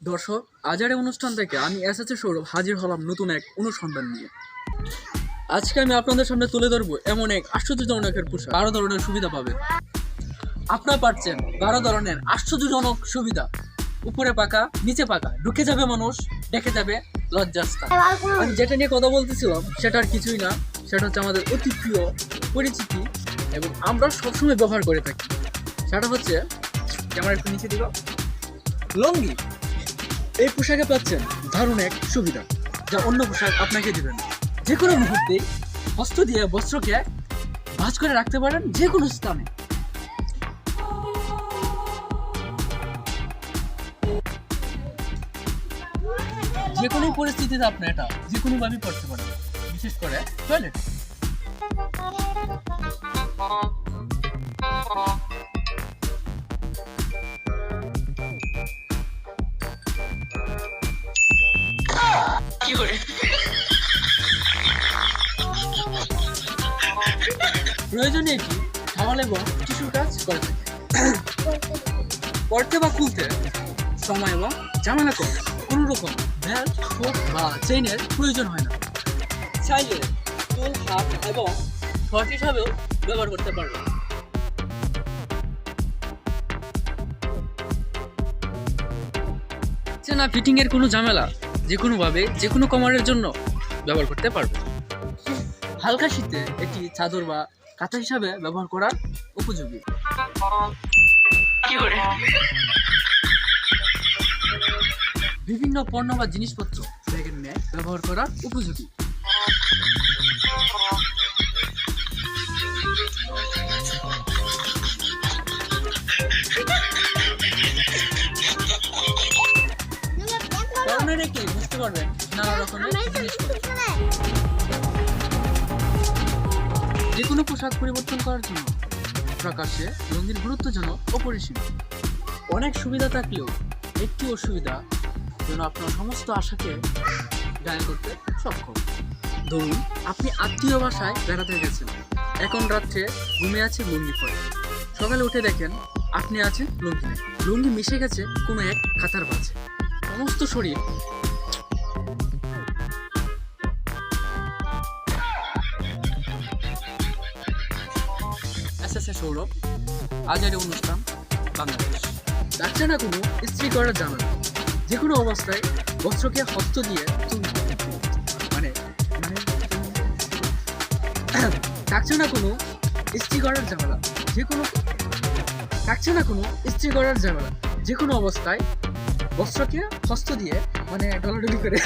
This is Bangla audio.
দর্শক, আজারে অনুষ্ঠান থেকে আমি এসএসএ সৌরভ হাজির হলাম নতুন এক অনুসন্ধান নিয়ে। আজকে আমি আপনাদের সামনে তুলে ধরবো এমন এক আশ্চর্যজনক পোশাক। 12 ধরনের সুবিধা পাবে। আপনারা পাচ্ছেন 12 ধরনের আশ্চর্যজনক সুবিধা। উপরে পাকা, নিচে পাকা, ঢুকে যাবে মানুষ, দেখে যাবে লজ্জাস্থান। আমি যেটা নিয়ে কথা বলতেছিলাম সেটা আর কিছুই না, সেটা হচ্ছে আমাদের অতি প্রিয় পরিচিতি এবং আমরা সবসময় ব্যবহার করে থাকি। সেটা হচ্ছে, ক্যামেরা একটু নিচে দিল, লুঙ্গি। এই পোশাকে পাচ্ছেন দারুণ এক সুবিধা, যা অন্য পোশাক আপনাকে দিবেন। যে কোনো মুহূর্তে বস্ত্র দিয়ে বস্ত্রকে ভাঁজ করে রাখতে পারেন যে কোনো স্থানে। যে কোনো পরিস্থিতিতে আপনি এটা যে কোনো ভাবে করতে পারেন, বিশেষ করে টয়লেট। প্রয়োজনে এটি টাওয়াল এবং টিস্যুর কাজ করে থাকে। পড়তে বা খুলতে সময় এবং ঝামেলা কম, কোনো রকম বেল্ট, হুক বা চেইনের প্রয়োজন হয় না। চাইলে ফুল হাফ এবং শর্ট হিসাবেও ব্যবহার করতে পারবেন। না ফিটিং এর কোনো ঝামেলা, যে কোনো ভাবে যে কোনো কমারের জন্য ব্যবহার করতে পারবেন। হালকা শীতে এটি চাদর বা কাঁথা হিসাবে ব্যবহার করার উপযোগী। বিভিন্ন পণ্য বা জিনিসপত্র ব্যাগের ন্যায় ব্যবহার করার উপযোগী। কারণ রেখে বুঝতে পারবেন নানা রকমের জিনিসপত্র। যে কোনো পোশাক পরিবর্তন করার জন্য প্রকাশ্যে লুঙ্গির গুরুত্ব যেন অপরিসীম। অনেক সুবিধা থাকলেও একটি অসুবিধা যেন আপনার সমস্ত আশাকে গায়ে করতে সক্ষম। ধরুন আপনি আত্মীয় বাসায় বেড়াতে গেছেন, এখন রাত্রে ঘুমিয়ে আছে লুঙ্গি পরে, সকালে উঠে দেখেন আপনি আছেন লুঙ্গি নেই। লুঙ্গি মিশে গেছে কোনো এক খাতার মাঝে, সমস্ত শরীর এসএসএ সৌরভ, আজারে অনুষ্ঠান, বাংলাদেশ। যাচ্ছে না কোনো ইস্ত্রি করার ঝামেলা, যে কোনো অবস্থায় বস্ত্রকে হস্ত দিয়ে থাকছে না কোনো ইস্ত্রি করার ঝামেলা, ইস্ত্রি করার ঝামেলা, যে কোনো অবস্থায় বস্ত্রকে হস্ত দিয়ে ডলাডলি করে